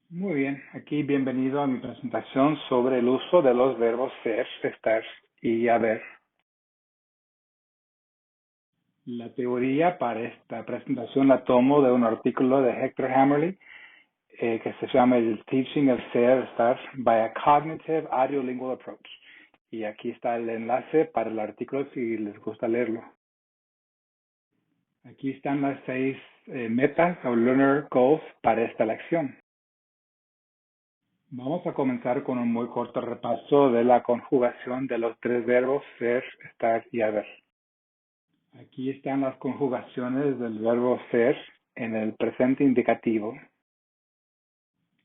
Muy bien, aquí bienvenido a mi presentación sobre el uso de los verbos ser, estar y haber. La teoría para esta presentación la tomo de un artículo de Hector Hammerly que se llama el Teaching of Ser, Estar by a Cognitive Audiolingual Approach. Y aquí está el enlace para el artículo si les gusta leerlo. Aquí están las 6 metas o learner goals para esta lección. Vamos a comenzar con un muy corto repaso de la conjugación de los 3 verbos ser, estar y haber. Aquí están las conjugaciones del verbo ser en el presente indicativo.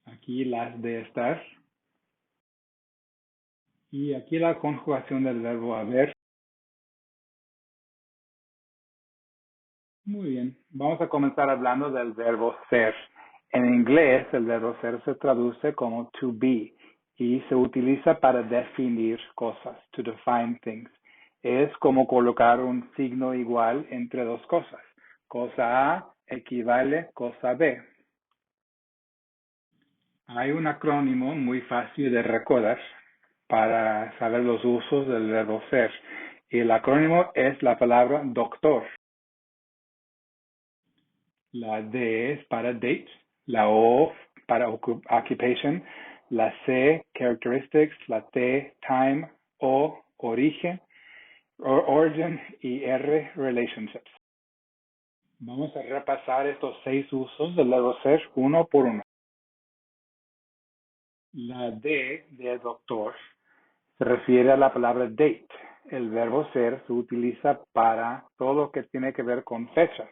Aquí las de estar. Y aquí la conjugación del verbo haber. Muy bien. Vamos a comenzar hablando del verbo ser. En inglés, el verbo ser se traduce como to be y se utiliza para definir cosas, to define things. Es como colocar un signo igual entre dos cosas. Cosa A equivale cosa B. Hay un acrónimo muy fácil de recordar para saber los usos del verbo ser. Y el acrónimo es la palabra doctor. La D es para date, la O para occupation, la C characteristics, la T time, O origen, origin y R relationships. Vamos a repasar estos 6 usos del verbo ser uno por uno. La D de doctor se refiere a la palabra date. El verbo ser se utiliza para todo lo que tiene que ver con fechas.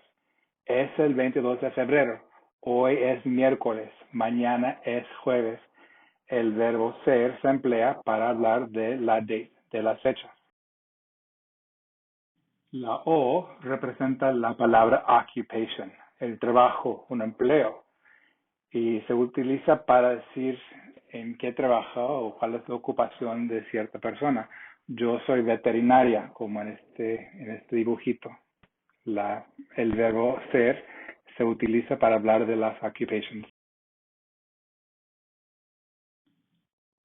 Es el 22 de febrero. Hoy es miércoles. Mañana es jueves. El verbo ser se emplea para hablar de la date, de las fechas. La O representa la palabra occupation, el trabajo, un empleo. Y se utiliza para decir en qué trabaja o cuál es la ocupación de cierta persona. Yo soy veterinaria, como en este dibujito. El verbo ser se utiliza para hablar de las occupations.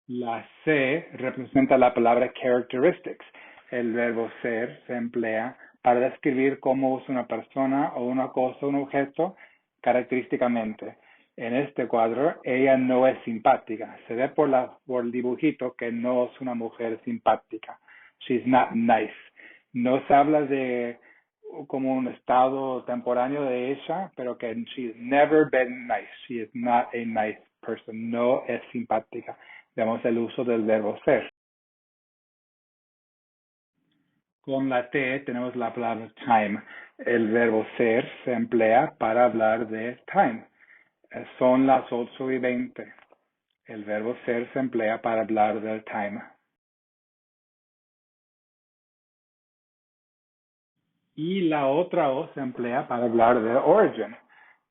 La C representa la palabra characteristics. El verbo ser se emplea para describir cómo es una persona o una cosa, un objeto, característicamente. En este cuadro, ella no es simpática. Se ve por el dibujito que no es una mujer simpática. She's not nice. No se habla de como un estado temporáneo de ella, pero que she's never been nice. She is not a nice person. No es simpática. Veamos el uso del verbo ser. Con la T tenemos la palabra time. El verbo ser se emplea para hablar de time. Son las 8:20. El verbo ser se emplea para hablar del time. Y la otra O se emplea para hablar de origin,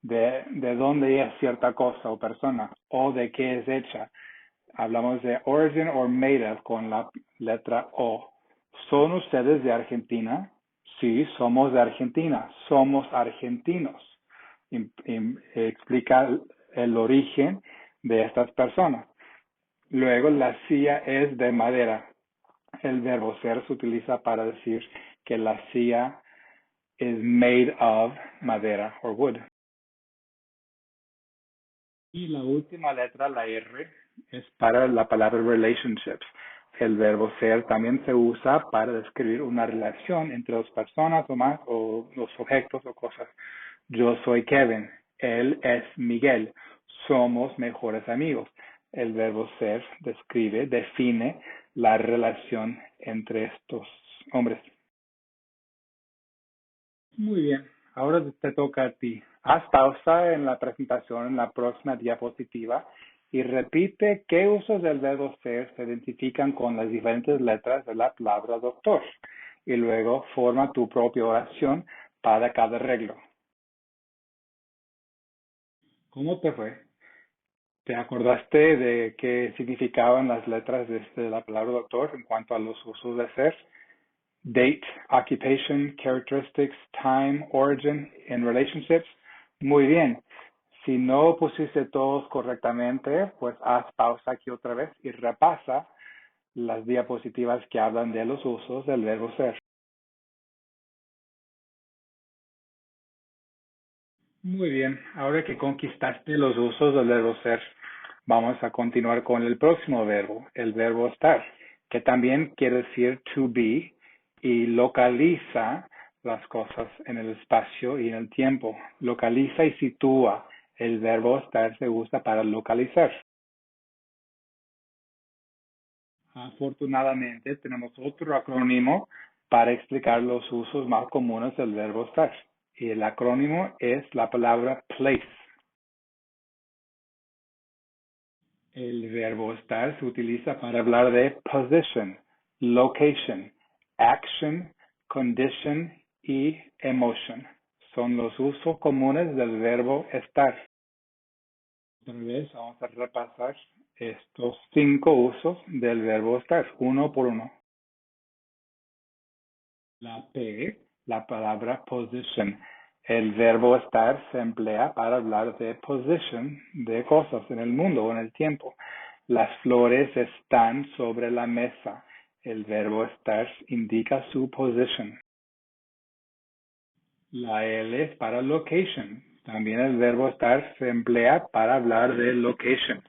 de dónde es cierta cosa o persona, o de qué es hecha. Hablamos de origin or made of con la letra O. ¿Son ustedes de Argentina? Sí, somos de Argentina. Somos argentinos. Explica el origen de estas personas. Luego, la silla es de madera. El verbo ser se utiliza para decir que la silla is made of madera or wood. Y la última letra, la R, es para la palabra relationships. El verbo ser también se usa para describir una relación entre dos personas o más, o los objetos o cosas. Yo soy Kevin, él es Miguel, somos mejores amigos. El verbo ser describe, define la relación entre estos hombres. Muy bien, ahora te toca a ti. Haz pausa en la presentación en la próxima diapositiva y repite qué usos del verbo ser se identifican con las diferentes letras de la palabra doctor. Y luego forma tu propia oración para cada regla. ¿Cómo te fue? ¿Te acordaste de qué significaban las letras de la palabra doctor en cuanto a los usos de ser? Date, occupation, characteristics, time, origin, and relationships. Muy bien. Si no pusiste todos correctamente, pues haz pausa aquí otra vez y repasa las diapositivas que hablan de los usos del verbo ser. Muy bien, ahora que conquistaste los usos del verbo ser, vamos a continuar con el próximo verbo, el verbo estar, que también quiere decir to be y localiza las cosas en el espacio y en el tiempo. Localiza y sitúa. El verbo estar se usa para localizar. Afortunadamente, tenemos otro acrónimo para explicar los usos más comunes del verbo estar. Y el acrónimo es la palabra place. El verbo estar se utiliza para hablar de position, location, action, condition y emotion. Son los usos comunes del verbo estar. Otra vez vamos a repasar estos 5 usos del verbo estar, uno por uno. La P, la palabra position. El verbo estar se emplea para hablar de position, de cosas en el mundo o en el tiempo. Las flores están sobre la mesa. El verbo estar indica su position. La L es para location. También el verbo estar se emplea para hablar de location.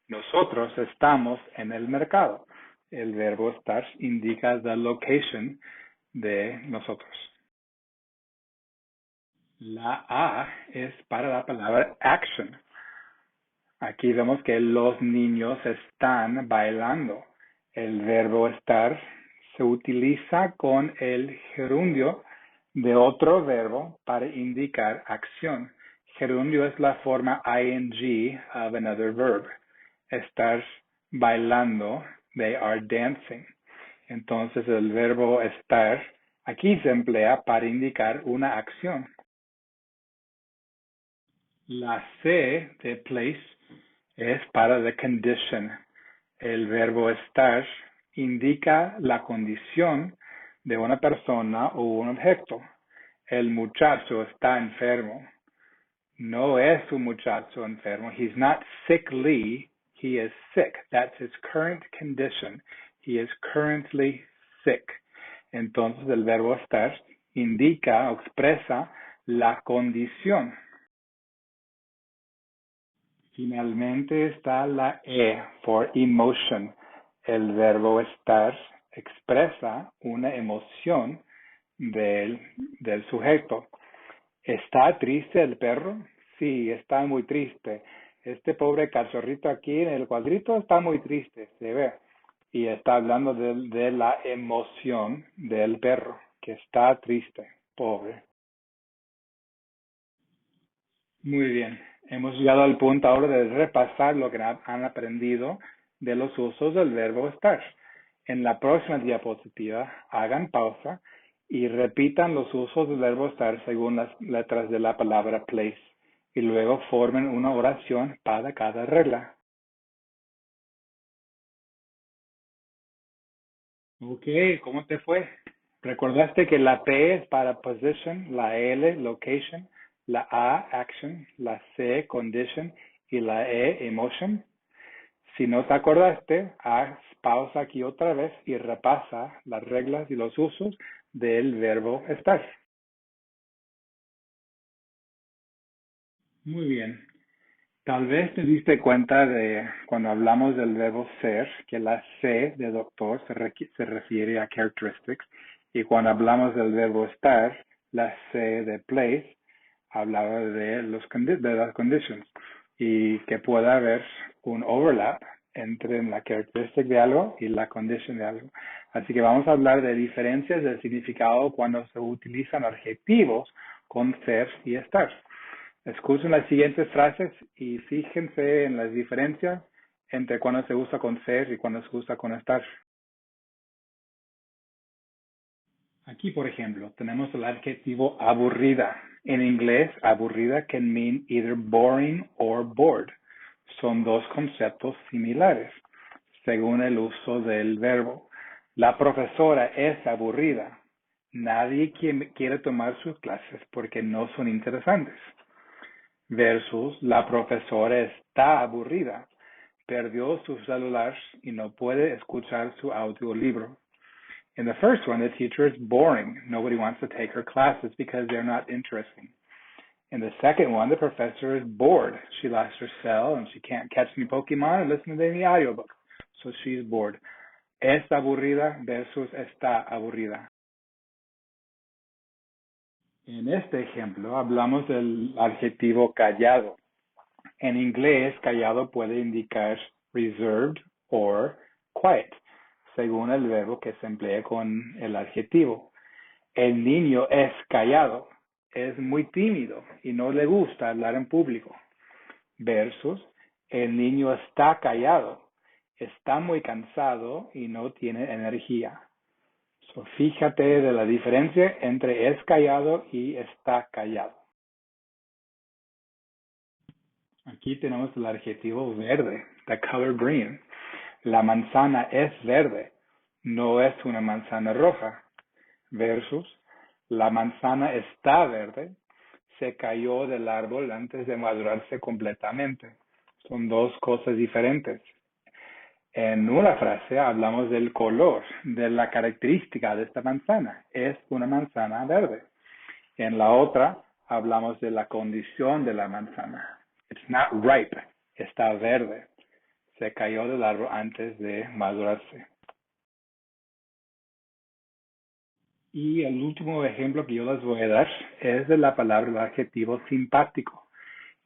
Nosotros estamos en el mercado. El verbo estar indica the location de nosotros. La A es para la palabra action. Aquí vemos que los niños están bailando. El verbo estar se utiliza con el gerundio de otro verbo para indicar acción. Gerundio es la forma ing of another verb. Estar bailando, they are dancing. Entonces el verbo estar aquí se emplea para indicar una acción. La C de place es para the condition. El verbo estar indica la condición de una persona o un objeto. El muchacho está enfermo. No es un muchacho enfermo. He's not sickly. He is sick. That's his current condition. He is currently sick. Entonces el verbo estar indica o expresa la condición. Finalmente está la E, for emotion. El verbo estar expresa una emoción del sujeto. ¿Está triste el perro? Sí, está muy triste. Este pobre cachorrito aquí en el cuadrito está muy triste, se ve. Y está hablando de la emoción del perro, que está triste, pobre. Muy bien, hemos llegado al punto ahora de repasar lo que han aprendido de los usos del verbo estar. En la próxima diapositiva, hagan pausa y repitan los usos del verbo estar según las letras de la palabra place y luego formen una oración para cada regla. Ok, ¿cómo te fue? ¿Recordaste que la P es para position, la L location, la A action, la C condition y la E emotion? Si no te acordaste, haz pausa aquí otra vez y repasa las reglas y los usos del verbo estar. Muy bien. Tal vez te diste cuenta de cuando hablamos del verbo ser, que la C de doctor se refiere a characteristics, y cuando hablamos del verbo estar, la C de place hablaba de las conditions, y que pueda haber un overlap entre la characteristic de algo y la condition de algo. Así que vamos a hablar de diferencias de significado cuando se utilizan adjetivos con ser y estar. Escuchen las siguientes frases y fíjense en las diferencias entre cuando se usa con ser y cuando se usa con estar. Aquí, por ejemplo, tenemos el adjetivo aburrida. En inglés, aburrida can mean either boring or bored. Son dos conceptos similares, según el uso del verbo. La profesora es aburrida. Nadie quiere tomar sus clases porque no son interesantes. versus la profesora está aburrida. Perdió su celular y no puede escuchar su audiolibro. In the first one, the teacher is boring. Nobody wants to take her classes because they're not interesting. In the second one, the professor is bored. She lost her cell and she can't catch any Pokemon and listen to any audiobook. So she's bored. Es aburrida versus está aburrida. En este ejemplo hablamos del adjetivo callado. En inglés, callado puede indicar reserved or quiet, según el verbo que se emplea con el adjetivo. El niño es callado, es muy tímido y no le gusta hablar en público. Versus, el niño está callado, está muy cansado y no tiene energía. So, fíjate de la diferencia entre es callado y está callado. Aquí tenemos el adjetivo verde, the color green. La manzana es verde, no es una manzana roja. Versus, la manzana está verde, se cayó del árbol antes de madurarse completamente. Son dos cosas diferentes. En una frase hablamos del color, de la característica de esta manzana. Es una manzana verde. En la otra hablamos de la condición de la manzana. It's not ripe. Está verde. Se cayó del árbol antes de madurarse. Y el último ejemplo que yo les voy a dar es de la palabra, el adjetivo simpático.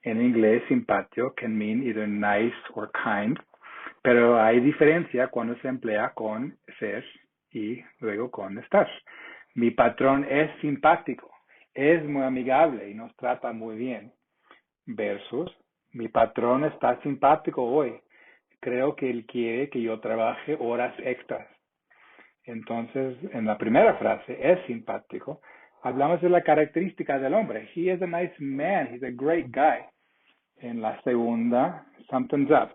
En inglés, simpático can mean either nice or kind, pero hay diferencia cuando se emplea con ser y luego con estar. Mi patrón es simpático, es muy amigable y nos trata muy bien. Versus, mi patrón está simpático hoy. Creo que él quiere que yo trabaje horas extras. Entonces, en la primera frase, es simpático. Hablamos de la característica del hombre. He is a nice man. He's a great guy. En la segunda, something's up.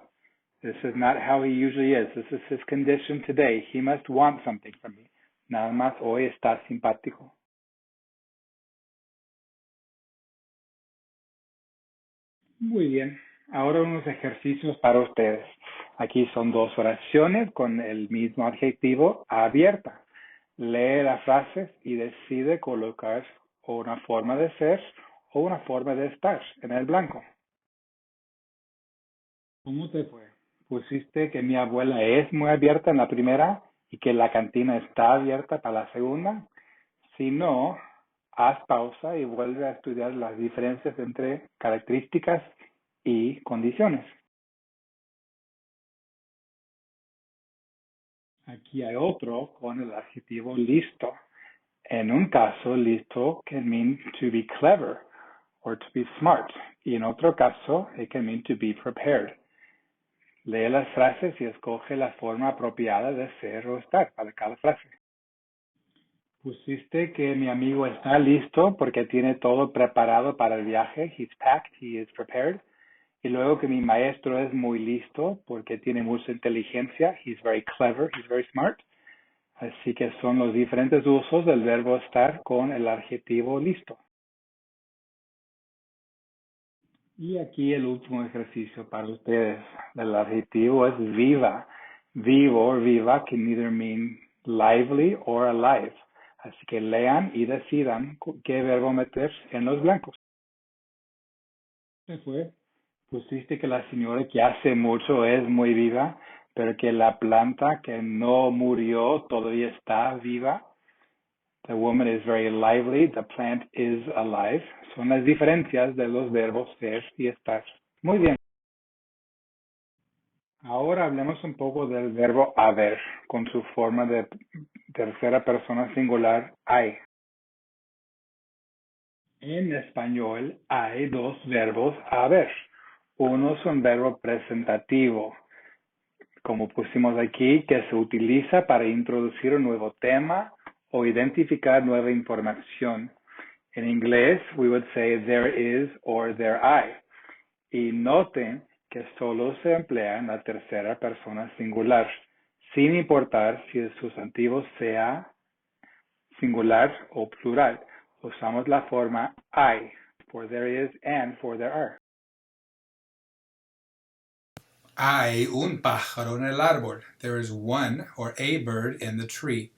This is not how he usually is. This is his condition today. He must want something from me. Nada más hoy está simpático. Muy bien. Ahora unos ejercicios para ustedes. Aquí son dos oraciones con el mismo adjetivo abierta. Lee las frases y decide colocar una forma de ser o una forma de estar en el blanco. ¿Cómo te fue? Pusiste que mi abuela es muy abierta en la primera y que la cantina está abierta para la segunda. Si no, haz pausa y vuelve a estudiar las diferencias entre características y condiciones. Aquí hay otro con el adjetivo listo. En un caso, listo can mean to be clever or to be smart. Y en otro caso, it can mean to be prepared. Lee las frases y escoge la forma apropiada de ser o estar para cada frase. Pusiste que mi amigo está listo porque tiene todo preparado para el viaje. He's packed, he is prepared. Y luego que mi maestro es muy listo porque tiene mucha inteligencia. He's very clever, he's very smart. Así que son los diferentes usos del verbo estar con el adjetivo listo. Y aquí el último ejercicio para ustedes. El adjetivo es viva. Vivo o viva can either mean lively or alive. Así que lean y decidan qué verbo meter en los blancos. ¿Qué fue? Pusiste que la señora que hace mucho es muy viva, pero que la planta que no murió todavía está viva. The woman is very lively. The plant is alive. Son las diferencias de los verbos ser y estar. Muy bien. Ahora hablemos un poco del verbo haber, con su forma de tercera persona singular, hay. En español hay dos verbos haber. Uno es un verbo presentativo, como pusimos aquí, que se utiliza para introducir un nuevo tema o identificar nueva información. En inglés, we would say there is or there I. Y noten que solo se emplea en la tercera persona singular, sin importar si el sustantivo sea singular o plural. Usamos la forma I. for there is, and for there are. Hay un pájaro en el árbol. There is one or a bird in the tree.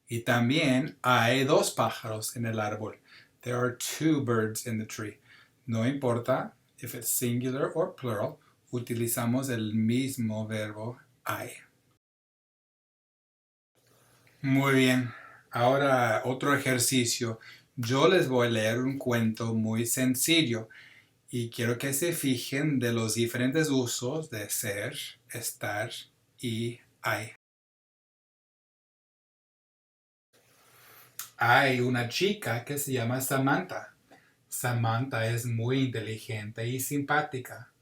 Y también hay dos pájaros en el árbol. There are two birds in the tree. No importa if it's singular or plural, utilizamos el mismo verbo hay. Muy bien. Ahora otro ejercicio. Yo les voy a leer un cuento muy sencillo y quiero que se fijen de los diferentes usos de ser, estar y hay. Hay una chica que se llama Samantha. Samantha es muy inteligente y simpática.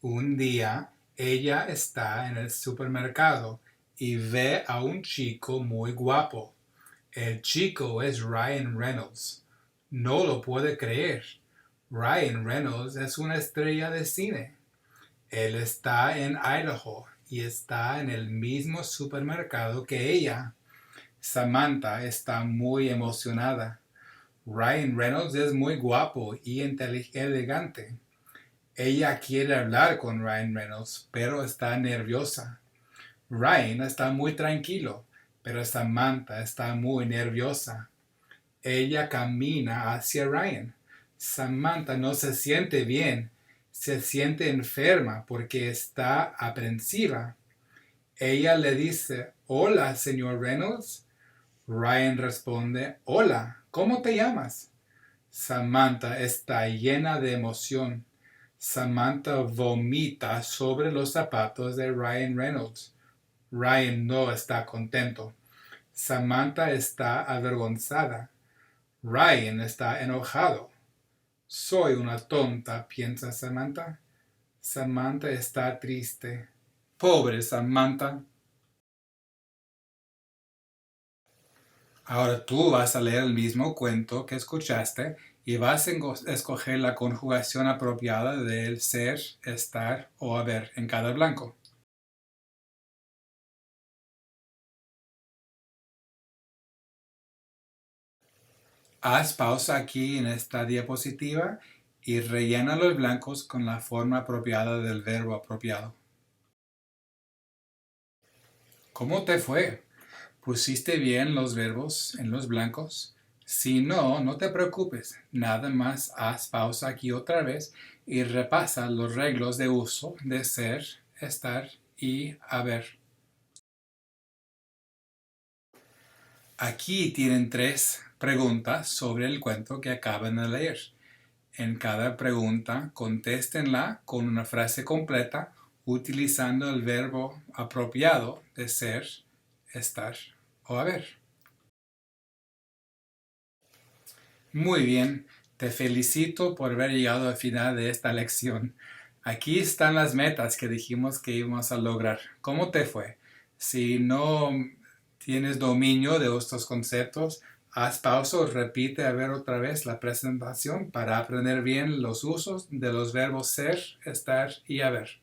Un día ella está en el supermercado y ve a un chico muy guapo. El chico es Ryan Reynolds. No lo puede creer. Ryan Reynolds es una estrella de cine. Él está en Idaho y está en el mismo supermercado que ella. Samantha está muy emocionada. Ryan Reynolds es muy guapo y elegante. Ella quiere hablar con Ryan Reynolds, pero está nerviosa. Ryan está muy tranquilo, pero Samantha está muy nerviosa. Ella camina hacia Ryan. Samantha no se siente bien, se siente enferma porque está aprensiva. Ella le dice, "Hola, señor Reynolds." Ryan responde, "Hola, ¿cómo te llamas?" Samantha está llena de emoción. Samantha vomita sobre los zapatos de Ryan Reynolds. Ryan no está contento. Samantha está avergonzada. Ryan está enojado. Soy una tonta, piensa Samantha. Samantha está triste. Pobre Samantha. Ahora tú vas a leer el mismo cuento que escuchaste y vas a escoger la conjugación apropiada del ser, estar o haber en cada blanco. Haz pausa aquí en esta diapositiva y rellena los blancos con la forma apropiada del verbo apropiado. ¿Cómo te fue? ¿Pusiste bien los verbos en los blancos? Si no, no te preocupes. Nada más haz pausa aquí otra vez y repasa los reglos de uso de ser, estar y haber. Aquí tienen 3 preguntas sobre el cuento que acaban de leer. En cada pregunta, contéstenla con una frase completa utilizando el verbo apropiado de ser, estar o haber. Muy bien, te felicito por haber llegado al final de esta lección. Aquí están las metas que dijimos que íbamos a lograr. ¿Cómo te fue? Si no tienes dominio de estos conceptos, haz pausa o repite a ver otra vez la presentación para aprender bien los usos de los verbos ser, estar y haber.